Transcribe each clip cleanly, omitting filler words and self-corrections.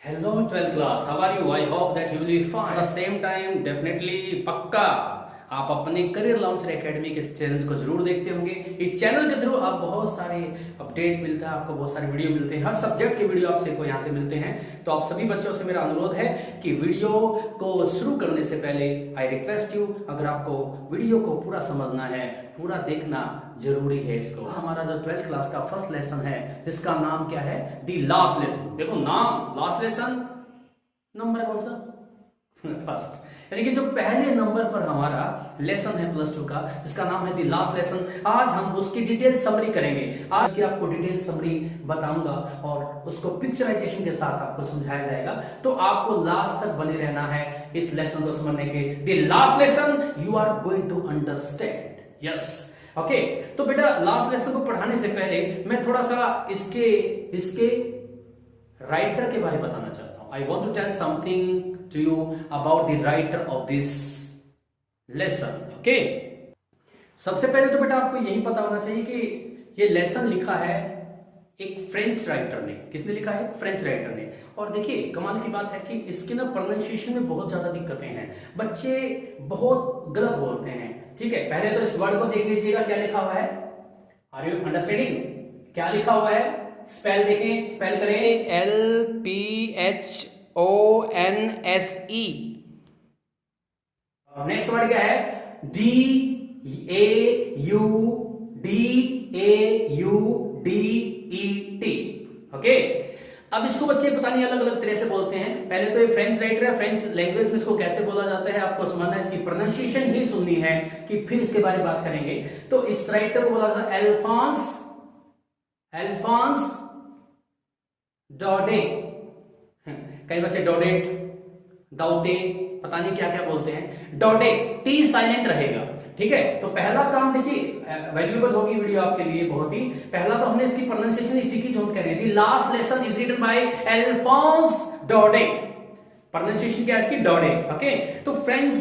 Hello 12th class, how are you? I hope that you will be fine. At the same time, definitely पक्का आप अपने career launcher academy के channels को जरूर देखते होंगे। इस चैनल के थ्रू आप बहुत सारे अपडेट मिलता है, आपको बहुत सारे वीडियो मिलते हैं, हर सब्जेक्ट के वीडियो आपसे को यहाँ से मिलते हैं। तो आप सभी बच्चों से मेरा अनुरोध है कि वीडियो को शुरू करने से पहले आई रिक्वेस्ट यू, अगर आपको वीडियो को पूरा समझना है, पूरा देखना जरूरी है इसको। हमारा जो 12th क्लास का फर्स्ट लेसन है जिसका नाम क्या है, दी लास्ट लेसन। देखो नाम लास्ट लेसन, नंबर कौन सा फर्स्ट, यानी कि जो पहले नंबर पर हमारा लेसन है प्लस 2 का, जिसका नाम है दी लास्ट लेसन। आज हम उसकी डिटेल समरी करेंगे। आज की आपको डिटेल समरी बताऊंगा और उसको पिक्चराइजेशन के साथ आपको समझाया जाएगा। तो आपको लास्ट तक बने रहना है इस लेसन को समझने के। The last lesson you are going to understand. Yes, okay. तो बेटा लास्ट लेसन को पढ़ाने से पहले मैं थोड़ा सा इसके राइटर के बारे में बताना चाहता हूं। I want to tell something to you about the writer of this lesson. Okay? सबसे पहले तो बेटा आपको यही पता होना चाहिए कि ये लेसन लिखा है एक फ्रेंच राइटर ने। किसने लिखा है? फ्रेंच राइटर ने। और देखिए कमाल की बात है कि इसके ना प्रोनाउंसिएशन में बहुत ज्यादा दिक्कतें हैं, बच्चे बहुत गलत बोलते हैं। ठीक है, पहले तो इस वर्ड को देख लीजिएगा क्या लिखा हुआ है। Are you understanding? क्या लिखा हुआ है? स्पेल देखें, स्पेल करें। LPHONSE। नेक्स्ट वर्ड क्या है? DAUDET। ओके, अब इसको बच्चे पता नहीं अलग अलग तरह से बोलते हैं। पहले तो ये फ्रेंच राइटर है, फ्रेंच लैंग्वेज में इसको कैसे बोला जाता है आपको समझना है, इसकी प्रोनाउंसिएशन ही सुननी है कि फिर इसके बारे में बात करेंगे। तो इस राइटर को बोला जाता है अल्फॉन्स डॉडे। कई बच्चे डोडेट, दाउटे, पता नहीं क्या क्या बोलते हैं। डोडे, टी साइलेंट रहेगा। ठीक है, तो पहला काम देखिए वैल्यूएबल होगी वीडियो आपके लिए बहुत ही। पहला तो हमने इसकी प्रोनाउंसिएशन इसी की चोट करी थी। Last lesson is written by Alphonse Daudet. Pronunciation क्या है इसकी? डोडे। ओके, तो फ्रेंच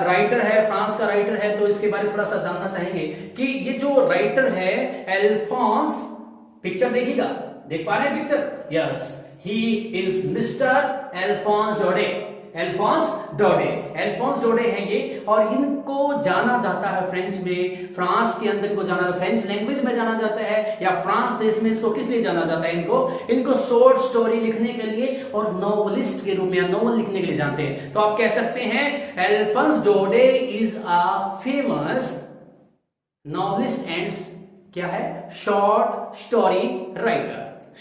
राइटर है, फ्रांस का राइटर है, तो इसके बारे में थोड़ा सा जानना चाहेंगे कि ये जो राइटर है अल्फॉन्स, पिक्चर देखिएगा, देख पा रहे हैं picture? Yes, he is Mr. Alphonse Daudet। Alphonse Daudet, Alphonse Daudet हैं ये, और इनको जाना जाता है फ्रेंच में, फ्रांस के अंदर इनको जाना, फ्रेंच लैंग्वेज में जाना जाता है, या फ्रांस देश में इसको किस लिए जाना जाता है? इनको शॉर्ट स्टोरी लिखने के लिए और नॉवलिस्ट के रूप में नॉवल लिखने के लिए जानते हैं। तो आप कह सकते हैं Alphonse Daudet is a famous novelist and क्या है? Short story writer.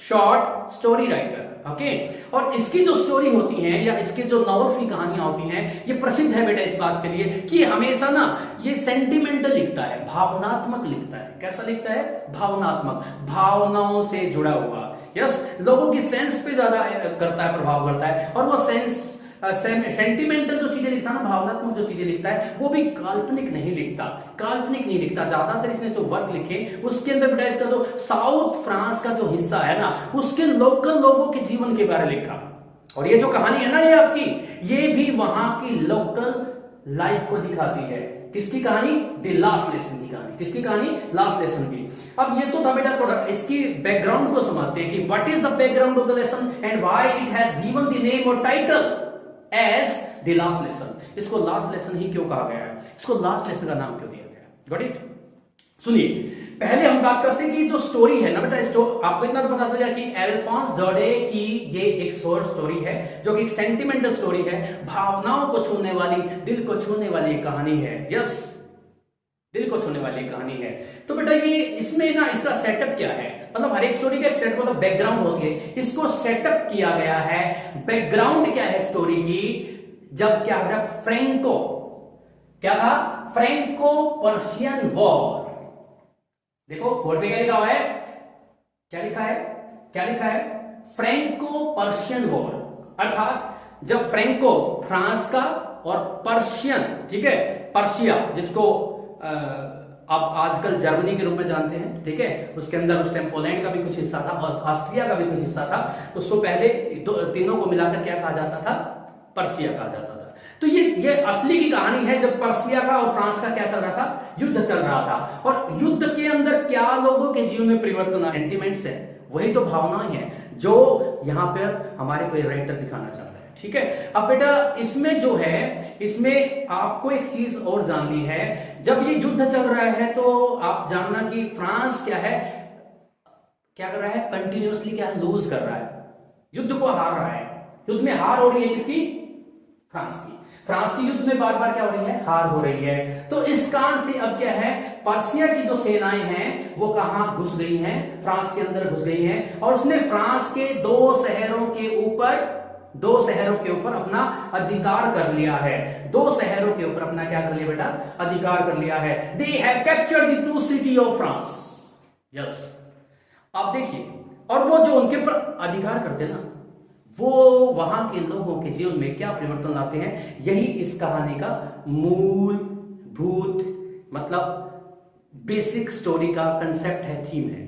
Short story writer. Okay, और इसकी जो स्टोरी होती है या इसके जो नॉवेल्स की कहानियां होती हैं, ये प्रसिद्ध है बेटा इस बात के लिए कि हमेशा ना ये सेंटिमेंटल लिखता है, भावनात्मक लिखता है। कैसा लिखता है? भावनात्मक, भावनाओं से जुड़ा हुआ। यस, लोगों की सेंस पे ज्यादा करता है, प्रभाव करता है। और वो सेंटिमेंटल जो चीजें लिखता है ना, भावनात्मक जो चीजें लिखता है, वो भी काल्पनिक नहीं लिखता। ज्यादातर इसने जो वर्क लिखे उसके अंदर बेटा इसका जो साउथ फ्रांस का जो हिस्सा है ना, उसके लोकल लोगों के जीवन के बारे में लिखा। और ये जो कहानी है ना ये आपकी, ये भी वहां की लोकल लाइफ को दिखाती है। किसकी कहानी? द लास्ट लेसन की कहानी। किसकी कहानी? लास्ट लेसन की। अब ये तो था बेटा, थोड़ा इसकी बैकग्राउंड को समझते हैं कि what is the background of the lesson and why it has given the name और title as the last lesson. इसको लास्ट लेसन ही क्यों कहा गया है? इसको लास्ट लेसन का नाम क्यों दिया गया? Got it? सुनिए, पहले हम बात करते हैं कि जो स्टोरी है ना बेटा, आपको इतना तो पता चल गया कि अल्फॉन्स डोडे की ये एक शॉर्ट स्टोरी है जो कि एक सेंटिमेंटल स्टोरी है, भावनाओं को छूने वाली, दिल को छूने वाली कहानी है। यस, दिल को छूने वाली कहानी है। तो बेटा ये इसमें ना इसका सेटअप क्या है? मतलब हर एक स्टोरी का एक सेटअप मतलब बैकग्राउंड होती है, इसको सेटअप किया गया है। बैकग्राउंड क्या है स्टोरी की? जब क्या है, फ्रेंको, क्या था? Franco Persian war. देखो बोर्ड पे क्या लिखा हुआ है? क्या लिखा है? Franco Persian war. अर्थात जब फ्रेंको फ्रांस का और पर्शियन, ठीक है, पर्शिया जिसको आप आजकल जर्मनी के रूप में जानते हैं, ठीक है, उसके अंदर उस टाइम पोलैंड का भी कुछ हिस्सा था और ऑस्ट्रिया का भी कुछ हिस्सा था। उसको पहले तीनों को मिलाकर क्या कहा जाता था? पर्शिया कहा जाता था। तो ये असली की कहानी है जब पर्सिया का और फ्रांस का क्या चल रहा था, युद्ध चल रहा था। और युद्ध के अंदर क्या लोगों के जीवन में परिवर्तन, सेंटिमेंट्स है, वही तो भावनाएं हैं जो यहां पर हमारे कोई राइटर दिखाना चाहता है। ठीक है, अब बेटा इसमें जो है, इसमें आपको एक चीज और जाननी है। जब ये युद्ध चल रहा है तो आप जानना कि फ्रांस क्या है, क्या कर रहा है, कंटिन्यूअसली क्या लूज कर रहा है, युद्ध को हार रहा है। युद्ध में हार हो रही है किसकी, फ्रांस की। फ्रांस की युद्ध में बार बार क्या हो रही है, हार हो रही है। तो इस कारण से अब क्या है, पर्सिया की जो सेनाएं हैं वो कहां घुस गई हैं, फ्रांस के अंदर घुस गई हैं, और उसने फ्रांस के दो शहरों के ऊपर अपना अधिकार कर लिया है। दो शहरों के ऊपर अपना क्या कर लिया बेटा, अधिकार कर लिया है। They have captured the 2 city of France. Yes, आप देखिए, और वो जो उनके ऊपर अधिकार करते ना, वो वहां के लोगों के जीवन में क्या परिवर्तन लाते हैं, यही इस कहानी का मूलभूत मतलब बेसिक स्टोरी का कंसेप्ट है, थीम है।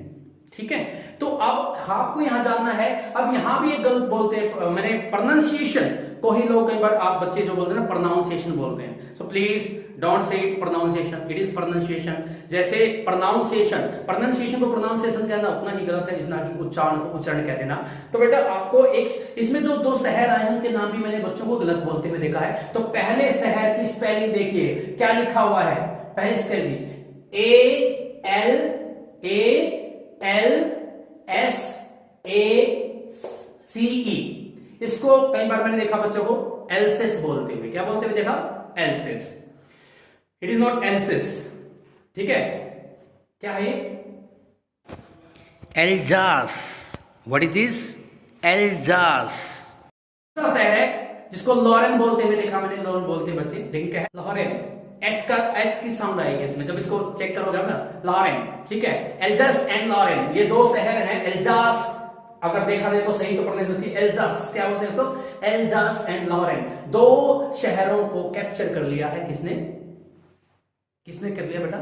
ठीक है, तो अब आपको यहां जानना है, अब यहां भी एक गलत बोलते हैं, मैंने प्रोनाउंसिएशन को ही लोग कई बार, आप बच्चे जो बोलते हैं ना प्रोनाउंसिएशन बोलते हैं, so please don't say it pronunciation, it is pronunciation. जैसे प्रोनाउंसिएशन को प्रोनाउंसिएशन कहना उतना ही गलत है जितना कि उच्चारण को उच्चारण कह देना। तो बेटा आपको एक, इसमें जो दो शहर आए हैं उनके नाम भी मैंने बच्चों को गलत बोलते हुए देखा है। तो पहले शहर की स्पेलिंग देखिए, क्या लिखा हुआ है, पहले स्पेलिंग ALSACE। इसको कई बार मैंने देखा बच्चों को एल्सेस बोलते हुए, क्या बोलते हुए देखा, Alsace. It is not Alsace. ठीक है, क्या है, Elsass. What is this, Elsass. दूसरा शहर है जिसको लॉरेन बोलते हुए देखा मैंने, लॉरेन बोलते बच्चे, लेकिन क्या है, लॉरेन, एच की साउंड आएगी इसमें जब इसको चेक करोगे ना, लॉरेन। ठीक है, एल्जास एंड लॉरेन, ये दो शहर हैं। एल्जास अगर देखा जाए तो सही तो प्रोनाउंसिएशन की एल्जास, क्या बोलते हैं इसको, एल्जास एंड लॉरेन। दो शहरों को कैप्चर कर लिया है किसने, किसने कर लिया बेटा,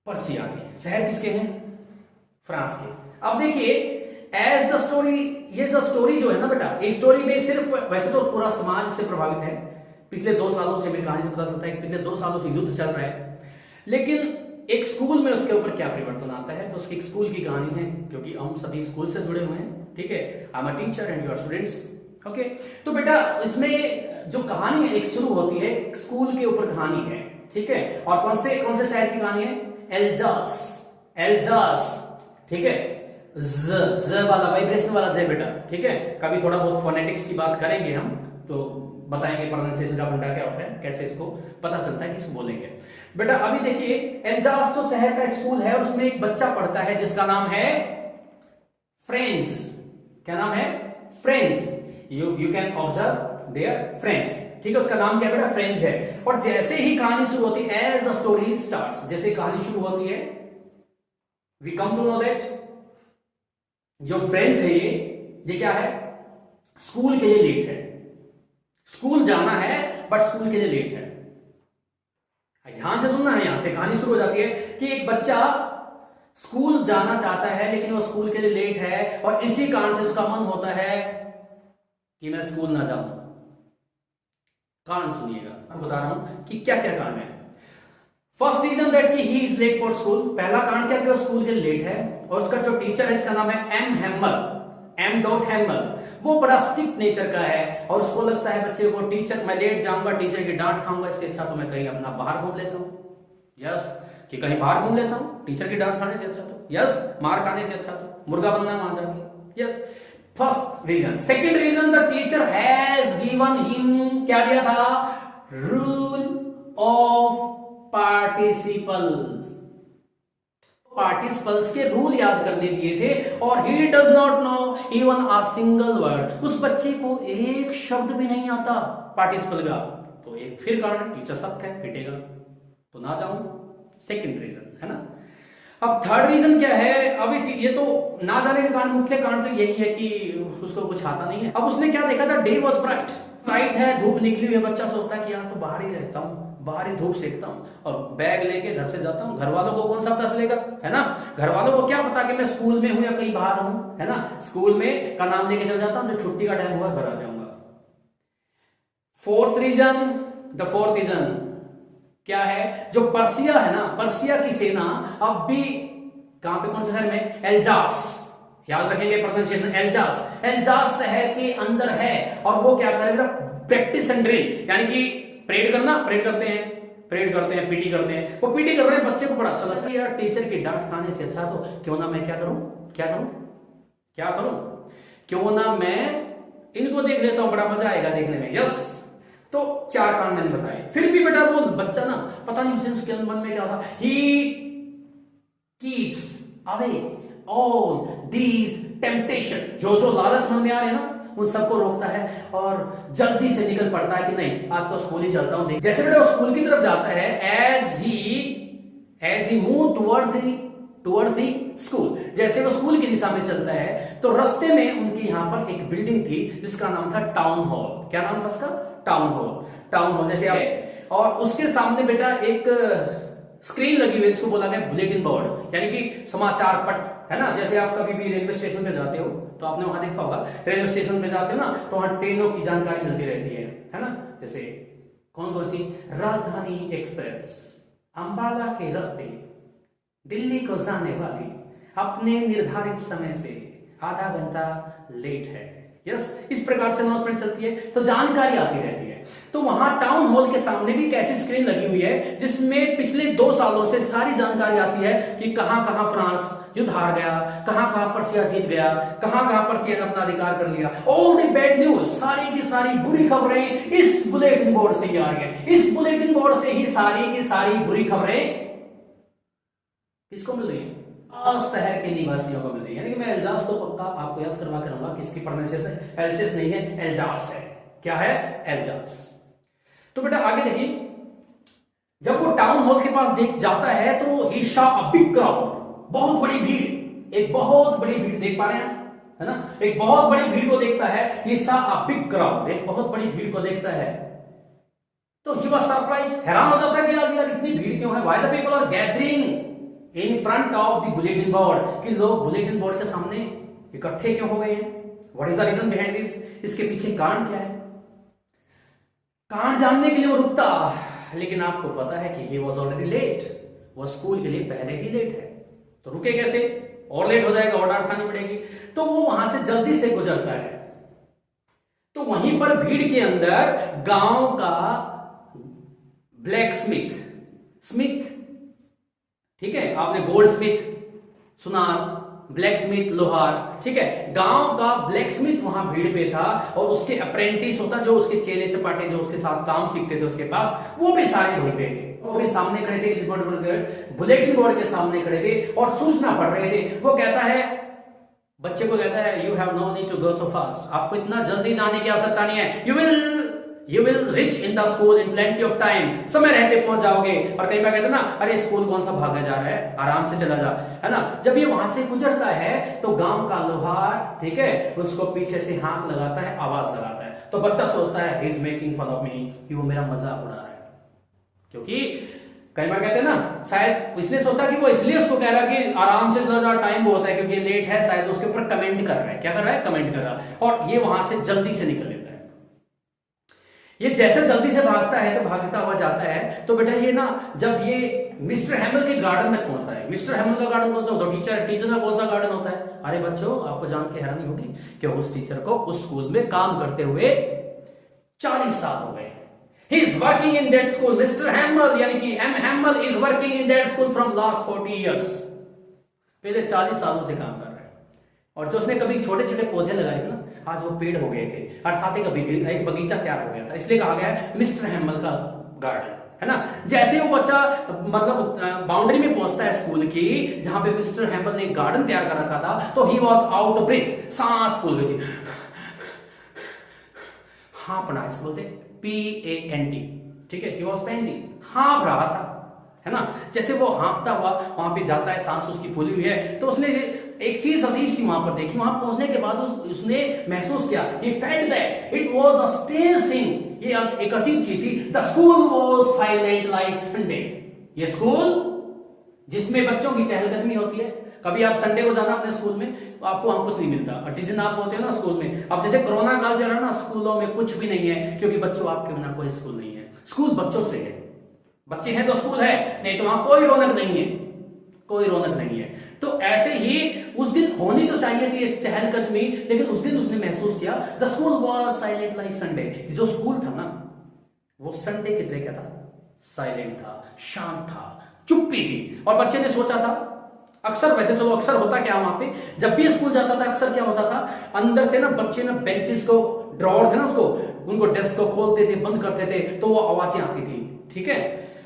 पर्सिया ने। शहर किसके हैं, फ्रांस के। अब देखिए एज द स्टोरी, ये जो स्टोरी जो है ना बेटा, ये स्टोरी में सिर्फ, वैसे तो पूरा समाज से प्रभावित है। पिछले 2 सालों से मेरी कहानी से पता चलता है कि पिछले 2 सालों से युद्ध चल रहा है, लेकिन एक स्कूल में उसके ऊपर क्या परिवर्तन आता है, तो उसकी एक स्कूल की कहानी है, क्योंकि हम सभी स्कूल से जुड़े हुए हैं। ठीक है, I am a teacher and you are students. Okay, तो बेटा इसमें जो कहानी है एक शुरू होती है, स्कूल के ऊपर कहानी है। ठीक है, और कौन से शहर की कहानी है, एल्जास, एल्जास। ठीक है, ज वाला वाइब्रेशन वाला जे बेटा। ठीक है, कभी थोड़ा बहुत फोनेटिक्स की बात करेंगे हम, तो बताएंगे प्रोनाउंसिएशन का फंडा क्या होता है, कैसे इसको पता चलता है, किसको बोलेंगे। बेटा अभी देखिए, एल्जास जो शहर का एक स्कूल है और उसमें एक बच्चा पढ़ता है जिसका नाम है फ्रेंड्स। क्या नाम है, friends. You can observe their friends. ठीक है, उसका नाम क्या है बेटा, फ्रेंड्स है। और जैसे ही कहानी शुरू होती है, एज द स्टोरी स्टार्ट्स, जैसे कहानी शुरू होती है, we come to know that जो फ्रेंड्स है ये क्या है, स्कूल के लिए लेट है। स्कूल जाना है बट स्कूल के लिए लेट है। ध्यान से सुनना है, यहां से कहानी शुरू हो जाती है कि एक बच्चा स्कूल जाना चाहता है लेकिन वो स्कूल के लिए लेट है, और इसी कारण से उसका मन होता है कि मैं स्कूल ना जाऊं। कारण सुनिएगा, मैं बता रहा हूं कि क्या क्या कारण है। फर्स्ट रीजन दैट कि he is late for school. पहला कारण क्या कि वो स्कूल के लिए लेट है, और उसका जो टीचर है इसका नाम है एम हेम्मल, एम डॉट हेम्मल। वो बड़ा स्ट्रिक्ट नेचर का है, और उसको लगता है बच्चे को, टीचर मैं लेट जाऊंगा, टीचर की डांट खाऊंगा, इससे अच्छा तो मैं कहीं अपना बाहर घूम लेता हूँ। यस, कि कहीं बाहर घूम लेता हूँ, टीचर की डांट खाने से अच्छा तो, यस, मार खाने से अच्छा तो मुर्गा बनना वहां जाके। Yes, first reason. Second reason, the teacher has given him, क्या दिया था, रूल ऑफ पार्टिसिपल्स। पार्टिसिपल्स के रूल याद करने दिए थे, और he does not know even a single word. उस बच्चे को एक शब्द भी नहीं आता पार्टिसिपल का। तो एक फिर कारण, टीचर सख्त है, पिटेगा तो ना जाऊं। सेकंड रीजन है ना। अब थर्ड रीजन क्या है, अभी ये तो ना जाने के कारण, मुख्य कारण तो यही है कि उसको कुछ आता नहीं है। अब उसने क्या देखा था, डे वॉज ब्राइट, ब्राइट है, धूप निकली हुई है, बच्चा सोचता है कि यार तो बाहर ही रहता हूँ, बाहर ही धूप सेकता हूँ, और बैग लेके घर से जाता हूँ। घर वालों को कौन सा पता चलेगा, है ना। घर वालों को क्या पता कि मैं स्कूल में हूं या कहीं बाहर हूं, है ना। स्कूल में का नाम लेके चल जाता हूँ, जब छुट्टी का टाइम हुआ घर आ जाऊंगा। फोर्थ रीजन क्या है? जो पर्सिया है ना, पर्सिया की सेना अब भी कहां पे, कौन से शहर में? एल्जास, याद रखेंगे प्रोनाउंसिएशन, एल्जास शहर के अंदर है। और वो क्या करेगा? प्रैक्टिस एंड ड्रिल, यानी कि परेड करते हैं, पीटी करते हैं। वो पीटी कर रहे हैं, बच्चे को बड़ा अच्छा लगता है यार, टीचर की डांट खाने से अच्छा तो क्यों ना मैं क्या करूं, क्यों ना मैं इनको देख लेता हूं, बड़ा मजा आएगा देखने में। यस, तो 4 कारण मैंने बताए। फिर भी बेटा वो बच्चा ना, पता नहीं उस दिन उसके मन में क्या था, he keeps away all these temptation, जो लालच मन में आ रहे हैं ना, उन सबको रोकता है और जल्दी से निकल पड़ता है कि नहीं आज तो स्कूल ही चलता हूं। जैसे बेटा स्कूल की तरफ जाता है, as he move towards the school, जैसे वो स्कूल की दिशा में चलता है तो रास्ते में उनकी यहां पर एक बिल्डिंग थी जिसका नाम था टाउन हॉल। क्या नाम था उसका? टाउन हॉल जैसे आप, और उसके सामने बेटा एक स्क्रीन लगी हुई है जिसको बोला गया बुलेटिन बोर्ड, यानी कि समाचार पट, है ना। जैसे आप कभी भी रेलवे स्टेशन पे जाते हो तो आपने वहां देखा होगा, रेलवे स्टेशन पे जाते हो ना तो वहां ट्रेनों की जानकारी मिलती रहती है ना। जैसे कौन सी? राजधानी एक्सप्रेस अंबाला के रास्ते दिल्ली को जाने वाली अपने निर्धारित समय से आधा घंटा लेट है। यस, इस प्रकार से अनाउंसमेंट चलती है तो जानकारी आती रहती है। तो वहां टाउन हॉल के सामने भी एक ऐसी स्क्रीन लगी हुई है जिसमें पिछले 2 सालों से सारी जानकारी आती है कि कहां कहां फ्रांस युद्ध हार गया, कहां कहां पर्सिया जीत गया, कहां कहां पर्सिया ने अपना अधिकार कर लिया। ऑल द बैड न्यूज, सारी की सारी बुरी खबरें इस बुलेटिन बोर्ड से ही आ रही है। इस बुलेटिन बोर्ड से ही सारी की सारी बुरी खबरें किसको मिल रही है? शहर के निवासियों को मिल रही है। यानी कि मैं एल्जास तो पक्का आपको याद करवा कर रहूंगा कि इसकी प्रोनाउंसिएशन एल्सिस नहीं है, एल्जास है। क्या है? एल्जास। तो बेटा आगे देखिए, जब वो टाउन हॉल के पास देख जाता है तो he saw a big crowd, बहुत बड़ी भीड़, एक बहुत बड़ी भीड़ देख पा रहे हैं, है ना। एक बहुत बड़ी भीड़ को देखता है, he saw a big crowd, एक बहुत बड़ी भीड़ को देखता है। तो ही वाज सरप्राइज, हैरान हो जाता है कि आज यार इतनी भीड़ क्यों है? Why the people are gathering in front of the bulletin board, कि लोग बुलेटिन बोर्ड के सामने इकट्ठे क्यों हो गए हैं? What is the reason behind this? इसके पीछे कारण क्या है? कारण जानने के लिए वो रुकता, लेकिन आपको पता है कि ही वाज ऑलरेडी लेट, वो स्कूल के लिए पहले ही लेट है। तो रुके कैसे? और लेट हो जाएगा और डांट खानी पड़ेगी। तो वो वहां से जल्दी से गुजरता है। तो वहीं पर भीड़ के अंदर गांव का ब्लैक स्मिथ, ठीक है, आपने गोल्ड स्मिथ सुना, ब्लैक स्मिथ लोहार, ठीक है, गांव का ब्लैक स्मिथ वहां भीड़ पे था और उसके अप्रेंटिस होता, जो उसके चेले चपाटे जो उसके साथ काम सीखते थे उसके पास, वो भी सारे वहीं पे थे। वो भी सामने खड़े थे, बुलेटिन बोर्ड के सामने खड़े थे और सूचना पढ़ रहे थे। वो कहता है, बच्चे को कहता है, you have no need to go so fast, आपको इतना जल्दी जाने की आवश्यकता नहीं है। You will reach in the school in plenty of time, समय रहते पहुंच जाओगे। और कई बार कहते हैं ना, अरे स्कूल कौन सा भागा जा रहा है, आराम से चला जा, है ना। जब ये वहां से गुजरता है तो गांव का लोहार, ठीक है, उसको पीछे से हाथ लगाता है, आवाज लगाता है। तो बच्चा सोचता है, he is making fun of me, कि वो मेरा मजाक उड़ा रहा है। क्योंकि कई बार कहते हैं ना, शायद इसने सोचा कि वो इसलिए उसको कह रहा है कि आराम से चला जा, टाइम बहुत है, क्योंकि लेट है, शायद उसके ऊपर कमेंट कर रहा है। क्या कर रहा है? कमेंट कर रहा है। और ये वहां से जल्दी से निकल लेता है। ये जैसे जल्दी से भागता है तो भागता हुआ जाता है। तो बेटा ये ना, जब ये मिस्टर हैमल के गार्डन तक पहुंचता है, मिस्टर हैमल का गार्डन कौन सा होता है? टीचर का कौन सा गार्डन होता है? अरे बच्चों, आपको जान के हैरानी होगी कि उस टीचर को उस स्कूल में काम करते हुए 40 साल हो गए। He is working in that school. Mr. Hamill, यानी कि M. Hamill is working in that school from last 40 years. पहले 40 सालों से काम कर रहा है। और जो उसने कभी छोटे छोटे पौधे लगाए थे ना, आज वो पेड़ हो गए थे, अर्थात एक बगीचा तैयार हो गया था। इसलिए कहा गया है मिस्टर हैमल का गार्डन, है ना। जैसे वो बच्चा मतलब बाउंड्री में पहुंचता है स्कूल की, जहां पे मिस्टर हैमल ने गार्डन तैयार कर रखा था, तो he was out of breath, सांस फूल गई थी। हाँ पढ़ा इसको बोलते PANT, ठीक है, he was panting, हाँप रहा था, है ना। जैसे वो हाँपता हुआ वहां पे जाता है, सांस उसकी फूली हुई है, तो उसने एक चीज अजीब सी वहां पर देखी। वहां पहुंचने के बाद उसने महसूस किया, he felt that it was a strange thing, ये एक अजीब चीज थी। The school was silent like Sunday, ये स्कूल जिसमें बच्चों की चहलकदमी होती है, कभी आप संडे को जाना अपने स्कूल में तो आपको वहां कुछ नहीं मिलता, और जिस दिन आप होते हो ना स्कूल में, अब जैसे कोरोना काल चल रहा है ना, स्कूलों में कुछ भी नहीं है, क्योंकि बच्चों आपके बिना कोई स्कूल नहीं है। स्कूल बच्चों से है, बच्चे हैं तो स्कूल है, नहीं तो वहां कोई रौनक नहीं है, कोई रौनक नहीं है। तो ऐसे ही उस दिन होनी तो चाहिए थी इस चहलकदमी, लेकिन उस दिन उसने महसूस किया the school was silent like Sunday. जो स्कूल था ना वो संडे की तरह क्या था, साइलेंट था, शांत था, चुप्पी थी। और बच्चे ने सोचा था, अक्सर वैसे चलो अक्सर होता क्या वहां पे, जब भी स्कूल जाता था अक्सर क्या होता था, अंदर से ना बच्चे ना बेंचेस को, ड्रॉर थे ना उसको, उनको डेस्क को खोलते थे, बंद करते थे, तो वो आवाजें आती थी, ठीक है।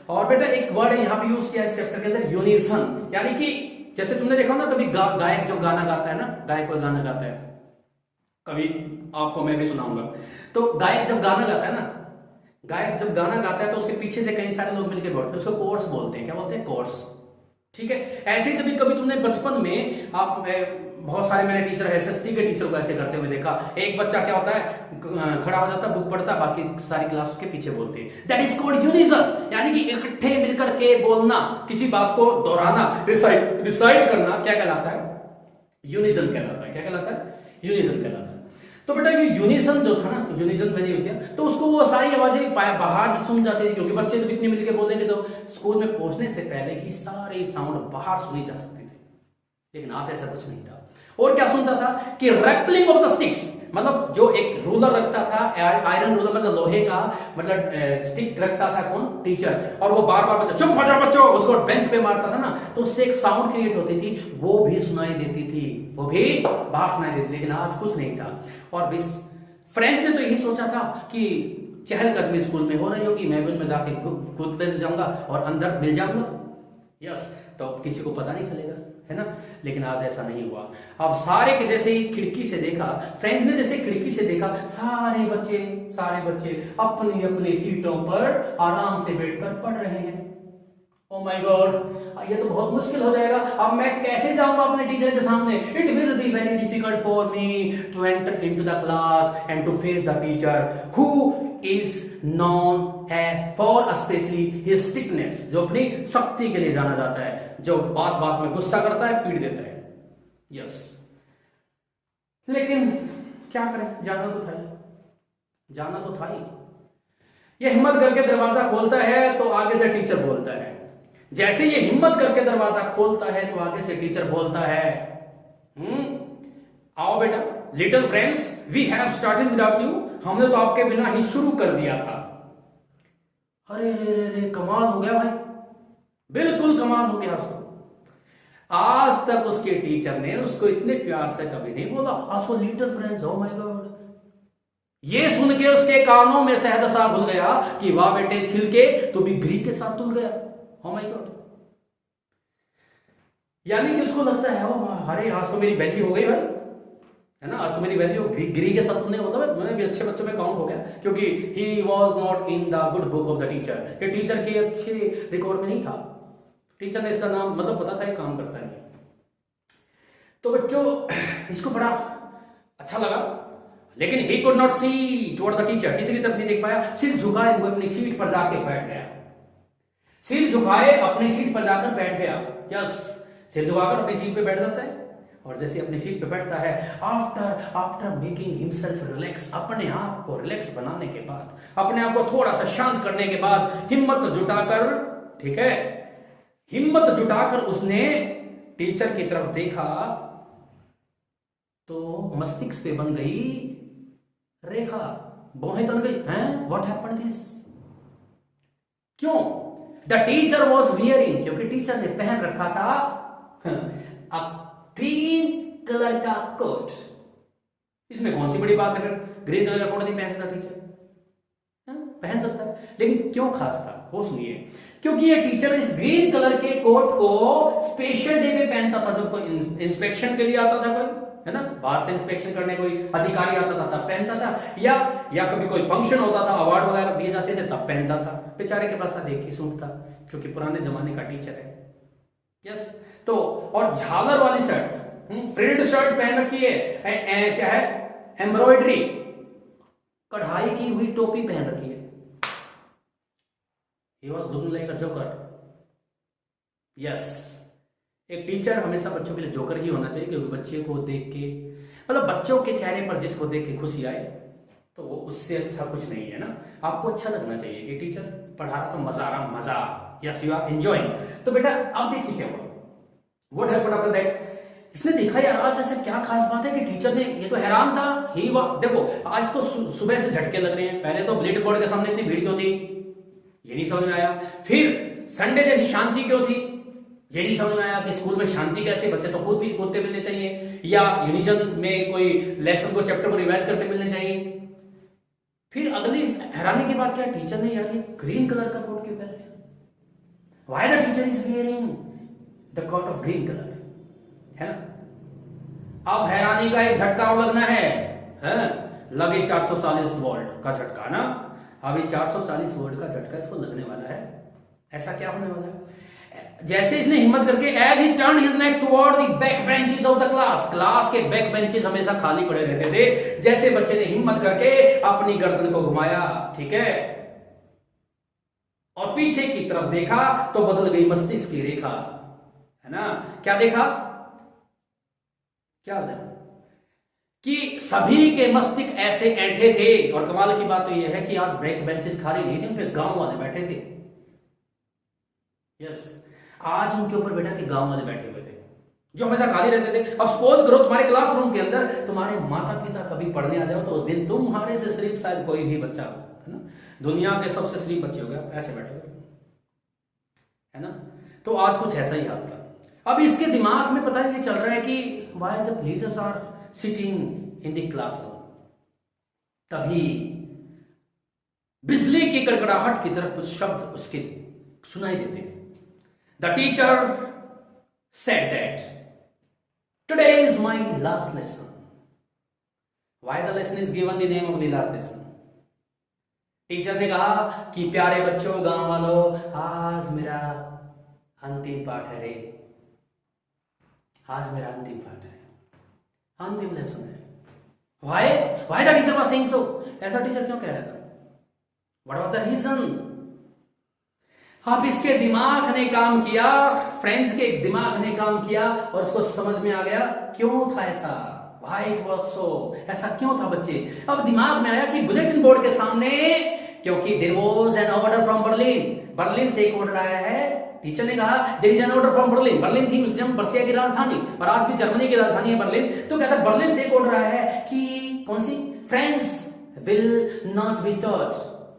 और बेटा एक वर्ड है यहां पे यूज किया इस चैप्टर के अंदर, यूनिसन, यानी कि जैसे तुमने देखा ना कभी गायक जो गाना गाता है ना, गायक कोई गाना गाता है, कभी आपको मैं भी सुनाऊंगा, तो गायक जब गाना गाता है ना, गायक जब गाना गाता है तो उसके पीछे से कई सारे लोग मिलकर बोलते हैं, उसको कोर्स बोलते हैं। क्या बोलते हैं? कोर्स, ठीक है। ऐसे ही जब कभी तुमने बचपन में आप, बहुत सारे मेरे टीचर है, एसएसटी के टीचर को ऐसे करते हुए देखा, एक बच्चा क्या होता है, खड़ा हो जाता है, बुक पढ़ता, बाकी सारी क्लास उसके पीछे बोलती है। दैट इज कॉल्ड यूनिजन, यानी कि इकट्ठे मिलकर के बोलना, किसी बात को दोहराना, रिसाइट करना, क्या कहलाता है? यूनिजन कहलाता है। क्या कहलाता है? यूनिजन कहलाता है। तो बेटा ये यूनिसन जो था ना, यूनिसन मैंने यूज किया, तो उसको वो सारी आवाजें बाहर ही सुन जाती थी, क्योंकि बच्चे जब इतने मिलके बोलेंगे तो स्कूल में पहुंचने से पहले ही सारे साउंड बाहर सुनी जा सकती थी। लेकिन आज ऐसा कुछ नहीं था। और क्या सुनता था कि रैपलिंग ऑफ द स्टिक्स, मतलब जो एक रूलर रखता था, आयरन रूलर मतलब लोहे का, मतलब स्टिक रखता था कौन? टीचर, और वो बार बार बच्चा चुप हो जाओ बच्चों, उसको बेंच पे मारता था ना, तो उससे एक साउंड क्रिएट होती थी, वो भी सुनाई देती थी, वो भी बाहर सुनाई देती थी। लेकिन आज कुछ नहीं था। और फ्रेंच ने तो यही सोचा था कि चहलकदमी स्कूल में हो रही होगी, मैं भी उनमें जाके कूद ले जाऊंगा और अंदर मिल जाऊंगा, यस, तो किसी को पता नहीं चलेगा, है ना। लेकिन आज ऐसा नहीं हुआ। अब सारे के जैसे ही खिड़की से देखा, फ्रेंड्स ने जैसे खिड़की से देखा, सारे बच्चे अपनी अपनी सीटों पर आराम से बैठकर पढ़ रहे हैं। ओ माय गॉड, ये तो बहुत मुश्किल हो जाएगा, अब मैं कैसे जाऊंगा अपने टीचर के सामने? It will be very difficult for me to enter into the class and to face the teacher who is known for specially his strictness, जो अपनी शक्ति के लिए जाना जाता है, जो बात बात में गुस्सा करता है, पीट देता है, यस। लेकिन क्या करें, जाना तो था ही। ये हिम्मत करके दरवाजा खोलता है तो आगे से टीचर बोलता है। जैसे ये हिम्मत करके दरवाजा खोलता है तो आगे से टीचर बोलता है, आओ बेटा, little friends, we have started without you, हमने तो आपके बिना ही शुरू कर दिया था। अरे रे रे रे, कमाल हो गया भाई, बिल्कुल कमाल हो गया। आज तक उसके टीचर ने उसको इतने प्यार से कभी नहीं बोला, आज वो little friends, oh my God. ये सुन के उसके कानों में शहद सा घुल गया कि वाह बेटे छिलके तो भी घी के साथ तुल गया, ओ माय गॉड। यानी कि उसको लगता है, अरे आज तो मेरी वैल्यू हो गई भाई, है ना, आज तो मेरी वैल्यू गिरी के साथ तुलने, मतलब मैंने भी अच्छे बच्चों में काउंट हो गया, क्योंकि he was not in the good book of the teacher, ये टीचर के अच्छे रिकॉर्ड में नहीं था। टीचर ने इसका नाम मतलब पता था ये काम करता है। तो बच्चों इसको बड़ा अच्छा लगा, लेकिन he could not see toward the teacher, किसी की तरफ नहीं देख पाया, सिर झुकाए हुए अपनी सीट पर जाके बैठ गया, सिर झुकाए अपनी सीट पर जाकर बैठ गया, यस, सिर झुकाकर अपनी सीट पे बैठ जाता है। और जैसे अपनी सीट पे बैठता है, आफ्टर मेकिंग हिमसेल्फ रिलैक्स, अपने आप को रिलैक्स बनाने के बाद, अपने आप को थोड़ा सा शांत करने के बाद, हिम्मत जुटाकर, ठीक है, हिम्मत जुटाकर उसने टीचर की तरफ देखा तो मस्तिष्क पे बन गई रेखा, भौहें तन गई, हैं, व्हाट हैपेंड दिस? क्यों? द टीचर वॉज वियरिंग, क्योंकि टीचर ने पहन रखा था ग्रीन कलर का कोट। इसमें कौन सी बड़ी बात है, ग्रीन कलर का कोट नहीं पहन सकता टीचर? पहन सकता है, लेकिन क्यों खास था वो सुनिए। क्योंकि ये टीचर इस ग्रीन कलर के कोट को स्पेशल डे पे पहनता था, जब कोई इंस्पेक्शन के लिए आता था कोई, है ना, बाहर से इंस्पेक्शन करने कोई अधिकारी आता था तब पहनता था, या कभी कोई फंक्शन होता था, अवार्ड वगैरह दिए जाते थे तब पहनता था। बेचारे के पास एक ही सूट था, क्योंकि पुराने जमाने का टीचर है, यस। तो और झालर वाली शर्ट, फ्रिल्ड शर्ट पहन रखी है, क्या है, एम्ब्रॉयडरी, कढ़ाई की हुई टोपी पहन रखी है। He was looking like a joker. Yes. एक टीचर हमेशा बच्चों के लिए जोकर ही होना चाहिए, क्योंकि बच्चे को देख के, मतलब बच्चों के चेहरे पर जिसको देख के खुशी आए तो वो उससे अच्छा कुछ नहीं है ना। आपको अच्छा लगना चाहिए कि टीचर पढ़ा रहा तो मजा आ रहा, मजा, यस यू आर एंजॉयिंग। तो बेटा अब देखिए क्या हुआ, व्हाट हैपेंड आफ्टर दैट। इसने देखा यार आज ऐसे क्या खास बात है कि टीचर ने, ये तो हैरान था ही वाह। देखो आज तो सुबह से झटके लग रहे हैं, पहले तो ब्लैक बोर्ड के सामने इतनी भीड़ क्यों थी, ये नहीं समझ में आया। फिर संडे जैसी शांति क्यों थी, ये नहीं समझ में आया कि स्कूल में शांति कैसे, बच्चे तो खुद भी कूदते मिलने चाहिए, या यूनिजन में कोई लेसन को, चैप्टर को रिवाइज करते मिलने चाहिए। फिर अगली हैरानी की बात क्या, टीचर ने यार ये ग्रीन कलर का कोट क्यों पहन लिया, why the teacher is wearing the coat of green colour, है ना। अब हैरानी का एक झटका और लगना है, लगे 440 वोल्ट का झटका ना। अभी 440 वोल्ट का झटका इसको लगने वाला है। ऐसा क्या होने वाला है, जैसे इसने हिम्मत करके, as he turn his neck toward the back benches of the class, class के बैक बेंचेस हमेशा खाली पड़े रहते थे, जैसे बच्चे ने हिम्मत करके अपनी गर्दन को घुमाया, ठीक है, और पीछे की तरफ देखा तो बदल गई मस्तिष्क की रेखा, है ना। क्या देखा, क्या देखा कि सभी के मस्तिष्क ऐसे ऐंठे थे। और कमाल की बात तो यह है कि आज बैक बेंचेस खाली नहीं थे, उन पे गांव वाले बैठे थे। यस, आज उनके ऊपर बेटा के गांव वाले बैठे हुए थे जो हमेशा खाली रहते थे। अब सपोज करो तुम्हारे क्लासरूम के अंदर तुम्हारे माता पिता कभी पढ़ने आ जाओ, तो उस दिन तुम्हारे से शरीफ शायद कोई भी बच्चा हो, है ना, दुनिया के सबसे शरीफ बच्चे हो गए, ऐसे बैठे हुए, है ना। तो आज कुछ ऐसा ही हाल था। अब इसके दिमाग में पता नहीं चल रहा है कि why the police are sitting in the classroom. तभी बिजली की कड़कड़ाहट की तरफ कुछ शब्द उसके सुनाई देते हैं। The teacher said that today is my last lesson. Why the lesson is given the name of the last lesson. Teacher ने कहा कि प्यारे बच्चों, गांव वालों, आज मेरा अंतिम पाठ है रे, आज मेरा अंतिम पाठ है, अंतिम लेसन है। Why why the teacher was saying so. ऐसा टीचर क्यों कह रहा था, व्हाट वाज द रीजन। अब इसके दिमाग ने काम किया, फ्रेंड्स के दिमाग ने काम किया और उसको समझ में आ गया क्यों था ऐसा, व्हाई इट वाज सो, ऐसा क्यों था बच्चे। अब दिमाग में आया कि बुलेटिन बोर्ड के सामने, क्योंकि there was an order from Berlin, Berlin से एक ऑर्डर आया है। टीचर ने कहा there is an order from Berlin, Berlin थी उस टाइम पर्शिया की राजधानी और आज भी जर्मनी की राजधानी है बर्लिन। तो कहता है बर्लिन से एक ऑर्डर आया है कि कौन सी, French will not be taught,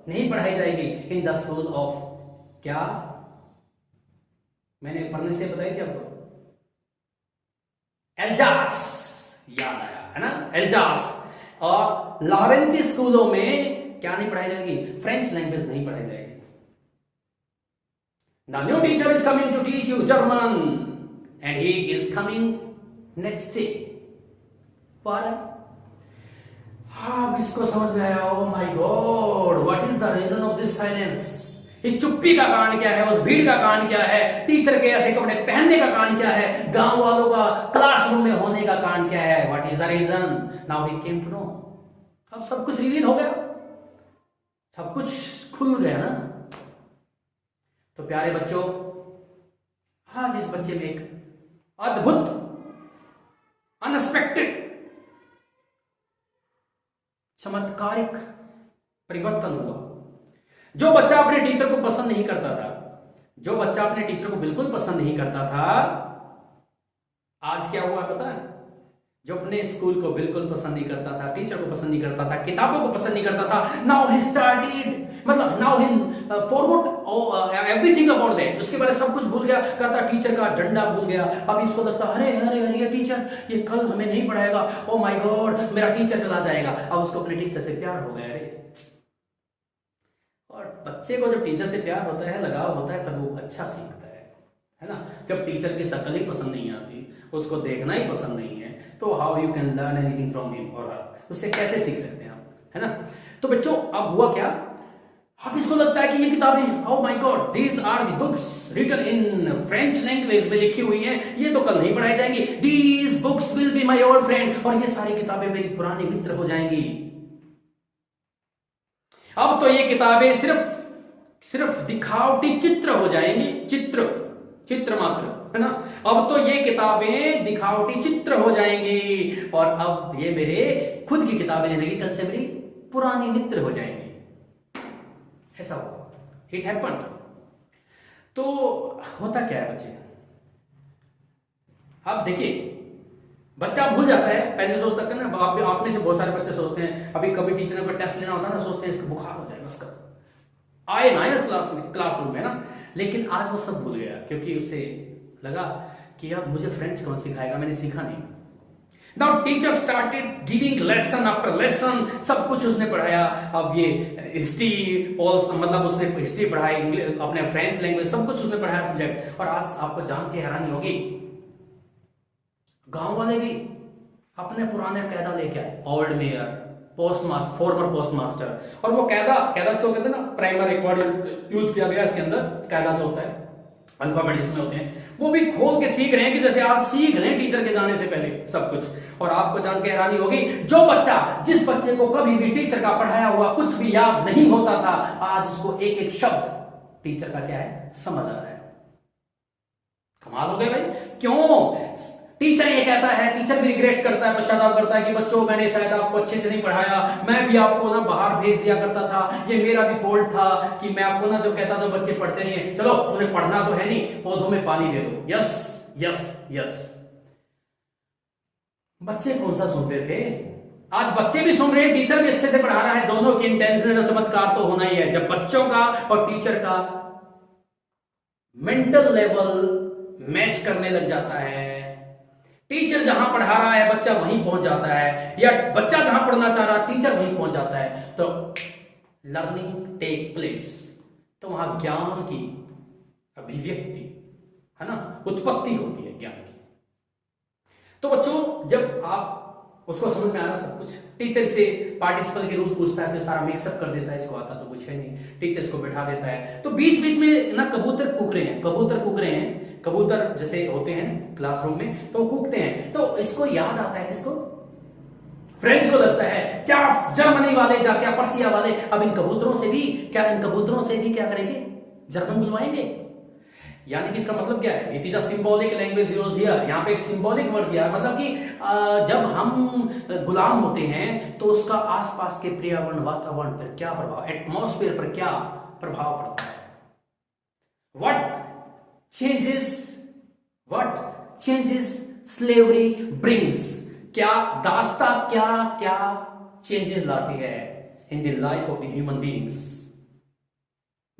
नहीं पढ़ाई जाएगी इन द स्कूल ऑफ, क्या मैंने पढ़ने से बताई थी आपको, एल्जास, याद आया है ना, एल्जास। और लॉरेंथी स्कूलों में क्या नहीं पढ़ाई जाएगी, फ्रेंच लैंग्वेज नहीं पढ़ाई जाएगी। Now new teacher is coming to teach you German and he is coming next day. पर हाँ, इसको समझ में आया, oh my God, what is the reason of this silence? इस चुप्पी का कारण क्या है, उस भीड़ का कारण क्या है, टीचर के ऐसे कपड़े पहनने का कारण क्या है, गांव वालों का क्लासरूम में होने का कारण क्या है, what is the reason. Now we came to know. अब सब कुछ रिवील हो गया, सब कुछ खुल गया ना। तो प्यारे बच्चों, आज इस बच्चे में एक अद्भुत, अनएक्सपेक्टेड, चमत्कारिक परिवर्तन हुआ। जो बच्चा अपने टीचर को पसंद नहीं करता था, जो बच्चा अपने टीचर को बिल्कुल पसंद नहीं करता था, आज क्या हुआ पता है, जो अपने स्कूल को बिल्कुल पसंद नहीं करता था, टीचर को पसंद नहीं करता था, किताबों को पसंद नहीं करता था, नाउ ही स्टार्टेड, मतलब now he forgot everything about that, उसके बारे में सब कुछ भूल गया, कहता टीचर का डंडा भूल गया। अब इसको लगता अरे अरे अरे ये टीचर ये कल हमें नहीं पढ़ाएगा, ओ माय गॉड मेरा टीचर चला जाएगा। अब उसको अपने टीचर से प्यार हो गया रे। और बच्चे को जब टीचर से प्यार होता है, लगाव होता है, तब वो अच्छा सीखता है ना। जब टीचर की शक्ल ही पसंद नहीं आती, उसको देखना ही पसंद नहीं है, तो how you can learn anything from him और हर, उससे कैसे सीख सकते हैं आप, है ना। तो बच्चों अब हुआ क्या, अब इसको लगता है कि ये किताबें, oh my God these are the books written in French language में लिखी हुई हैं, ये तो कल नहीं पढ़ाई जाएंगी, these books will be my old friend, और ये सारी किताबें मेरी पुरानी मित्र हो जाएंगी। अब तो ये किताबें सिर्फ दिखावटी चित्र हो जाएंगी, चित्र मात्र, है ना। अब तो ये किताबें दिखावटी चित्र हो जाएंगी और अब ये मेरे खुद की किताबें लेने की कल से मेरी पुरानी मित्र हो जाएंगी। ऐसा हुआ, इट हैपेंड। तो होता क्या है बच्चे, आप देखिए बच्चा भूल जाता है, पहले सोचता है ना, आप में से बहुत सारे बच्चे सोचते हैं अभी कभी टीचर ने कोई टेस्ट लेना होता है ना, सोचते हैं इसको बुखार हो जाएगा, उसका आए ना इस क्लासरूम में ना, लेकिन आज वो सब भूल गया क्योंकि उसे लगा कि अब मुझे फ्रेंच कौन सिखाएगा, मैंने सीखा नहीं। Now teacher started giving lesson after lesson, सब कुछ उसने पढ़ाया। अब ये हिस्ट्री मतलब उसने हिस्ट्री पढ़ाई, अपने फ्रेंच लैंग्वेज सब कुछ उसने पढ़ाया सब्जेक्ट। और आज आपको जान के हैरानी होगी, गांव वाले भी अपने पुराने कायदा लेके आए, old mayor, postmaster, farmer postmaster. और वो कायदा इसको कहते हैं ना, प्राइमर रिकॉर्ड यूज किया गया इसके अंदर, कायदा जो होता है अल्फाबेट जिसमें होते हैं, वो भी खोल के सीख रहे हैं कि जैसे आप सीख रहे हैं टीचर के जाने से पहले सब कुछ। और आपको जान के हैरानी होगी, जो बच्चा, जिस बच्चे को कभी भी टीचर का पढ़ाया हुआ कुछ भी याद नहीं होता था, आज उसको एक एक शब्द टीचर का क्या है समझ आ रहा है। कमाल हो गया भाई। क्यों? टीचर ये कहता है, टीचर भी रिग्रेट करता है, पश्चाताप करता है कि बच्चों मैंने शायद आपको अच्छे से नहीं पढ़ाया, मैं भी आपको ना बाहर भेज दिया करता था, ये मेरा भी फॉल्ट था कि मैं आपको ना जो कहता था बच्चे पढ़ते नहीं है, चलो उन्हें पढ़ना तो है नहीं, पौधों में पानी दे दो। Yes yes yes. बच्चे कौन सा सुनते थे? आज बच्चे भी सुन रहे हैं, टीचर भी अच्छे से पढ़ा रहा है, दोनों की इंटेंशन और चमत्कार तो होना ही है जब बच्चों का और टीचर का मेंटल लेवल मैच करने लग जाता है। टीचर जहां पढ़ा रहा है बच्चा वहीं पहुंच जाता है, या बच्चा जहां पढ़ना चाह रहा है टीचर वहीं पहुंच जाता है, तो लर्निंग टेक प्लेस। तो वहां ज्ञान की अभिव्यक्ति है ना, उत्पत्ति होती है ज्ञान की। तो बच्चों जब आप उसको समझ में आ रहा सब कुछ, टीचर से पार्टिसिपल के रूल पूछता है तो सारा मिक्सअप कर देता है, इसको आता तो कुछ है नहीं, टीचर्स को बैठा देता है। तो बीच बीच में ना कबूतर कूक रहे हैं, कबूतर जैसे होते हैं क्लासरूम में तो कूकते हैं, तो इसको याद आता है, किसको? फ्रेंच को लगता है क्या जर्मनी वाले क्या पर्सिया वाले अब इन कबूतरों से भी क्या करेंगे, जर्मन बुलवाएंगे। यानी कि इसका मतलब क्या है, it is a symbolic language use here. यहाँ पे एक सिंबॉलिक वर्ड दिया, मतलब कि जब हम गुलाम होते हैं तो उसका आसपास के पर्यावरण वातावरण पर क्या प्रभाव, एटमॉस्फेयर पर क्या प्रभाव पड़ता है। What changes slavery brings, क्या दास्ता क्या चेंजेस लाती है in the life of the human beings.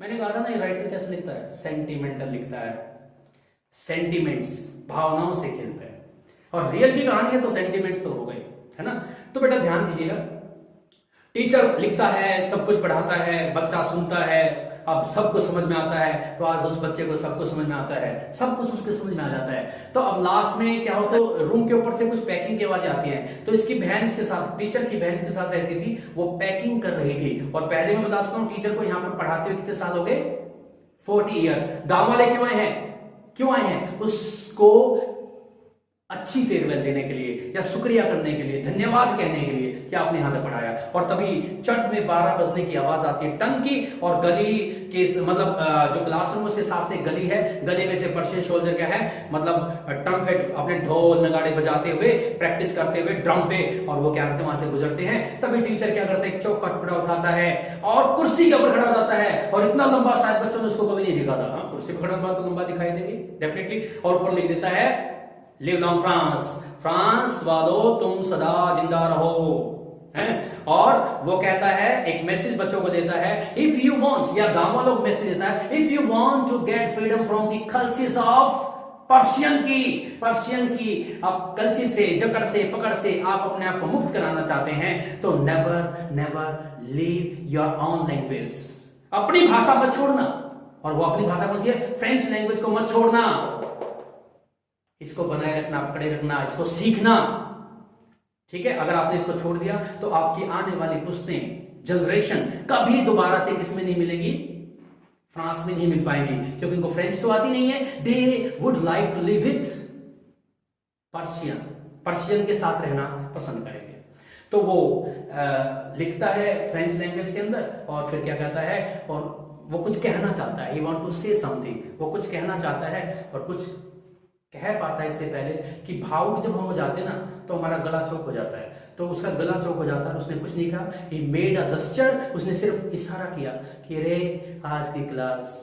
मैंने कहा था ना, ये राइटर कैसे लिखता है, सेंटिमेंटल लिखता है, सेंटिमेंट्स भावनाओं से खेलता है। और रियल की कहानी है तो सेंटिमेंट्स तो हो गए, है ना। तो बेटा ध्यान दीजिएगा, टीचर लिखता है, सब कुछ पढ़ाता है, बच्चा सुनता है, अब सब कुछ समझ में आता है। तो आज उस बच्चे को सब कुछ समझ में आता है, सब कुछ उसके समझ में आ जाता है। तो अब लास्ट में क्या होता है, रूम के ऊपर से कुछ पैकिंग की आवाजें आती हैं। तो इसकी बहन इसके साथ, टीचर की बहन इसके साथ रहती थी, वो पैकिंग कर रही थी। और पहले मैं बता चुका हूं, टीचर को यहाँ पर पढ़ाते हुए कितने साल हो गए, 40 ईयर्स। गांव वाले क्यों आए हैं? उसको अच्छी फेयरवेल देने के लिए, या शुक्रिया करने के लिए, धन्यवाद कहने के लिए कि आपने यहां तक पढ़ाया। और तभी चर्च में 12 बजने की आवाज आती है, टंग की, और गली के मतलब जो क्लासरूम उसके साथ से गली है, गली में से पर्शियन सोल्जर क्या है, मतलब ट्रम्पेट अपने ढोल नगाड़े बजाते हुए, प्रैक्टिस करते हुए ड्रम पे, और वो क्या करते हैं, वहां से गुजरते हैं। तभी टीचर क्या करते हैं, चौक का टुकड़ा उठाता है और कुर्सी के ऊपर खड़ा हो जाता है। और इतना लंबा शायद बच्चों ने उसको कभी नहीं दिखा था। हाँ, कुर्सी पर खड़ा हुआ तो लंबा दिखाई देगी डेफिनेटली। और ऊपर लिख देता है, लिव लॉन्ग फ्रांस वालों तुम सदा जिंदा रहो, है। और वो कहता है, एक मैसेज बच्चों को देता है, इफ यू वांट, या गांव वालों को मैसेज देता है, if you want to get freedom from the clutches of Prussian की आप कल्ची से, जकड़ से, पकड़ से आप अपने आप को मुक्त कराना चाहते हैं, तो never leave your own language, अपनी भाषा मत छोड़ना। और वो अपनी भाषा कौन सी है, फ्रेंच लैंग्वेज को मत छोड़ना, इसको बनाए रखना, पकड़े रखना, इसको सीखना, ठीक है। अगर आपने इसको छोड़ दिया तो आपकी आने वाली पुश्तें, जनरेशन कभी दोबारा से किसमें नहीं मिलेगी, फ्रांस में नहीं मिल पाएंगी, क्योंकि उनको फ्रेंच तो आती नहीं है। They would like to live with Persian के साथ रहना पसंद करेंगे। तो वो लिखता है फ्रेंच लैंग्वेज के अंदर, और फिर क्या कहता है, और वो कुछ कहना चाहता है, he want to say something, वो कुछ कहना चाहता है और कुछ कह पाता है इससे पहले कि भावुक जब हम हो जाते हैं ना तो हमारा गला चौक हो जाता है, तो उसका गला चौक हो जाता है। उसने कुछ नहीं कहा, ही मेड अ जेस्चर, उसने सिर्फ इशारा किया कि रे आज की क्लास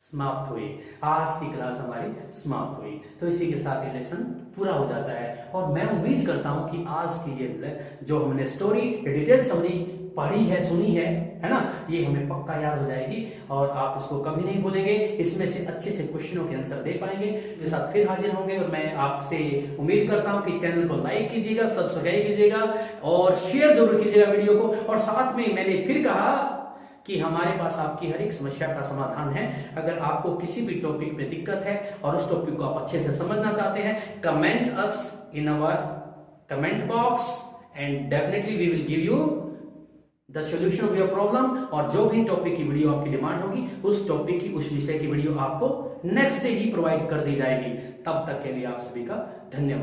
समाप्त हुई, आज की क्लास हमारी समाप्त हुई। तो इसी के साथ ये लेसन पूरा हो जाता है। और मैं उम्मीद करता हूं कि आज की ये जो हमने स्टोरी डिटेल समरी पढ़ी है, सुनी है ना, ये हमें पक्का याद हो जाएगी और आप इसको कभी नहीं भूलेंगे। इसमें से अच्छे से क्वेश्चनों के आंसर दे पाएंगे। मेरे साथ फिर हाजिर होंगे और मैं आपसे उम्मीद करता हूं कि चैनल को लाइक कीजिएगा, सब्सक्राइब कीजिएगा और शेयर जरूर कीजिएगा वीडियो को। और साथ में मैंने फिर कहा कि हमारे पास आपकी हर एक समस्या का समाधान है। अगर आपको किसी भी टॉपिक पे दिक्कत है और उस टॉपिक को आप अच्छे से समझना चाहते हैं, comment us in our comment box and definitely we will give you the solution of your problem. और जो भी टॉपिक की वीडियो आपकी डिमांड होगी, उस टॉपिक की, उस विषय की वीडियो आपको नेक्स्ट डे ही प्रोवाइड कर दी जाएगी। तब तक के लिए आप सभी का धन्यवाद।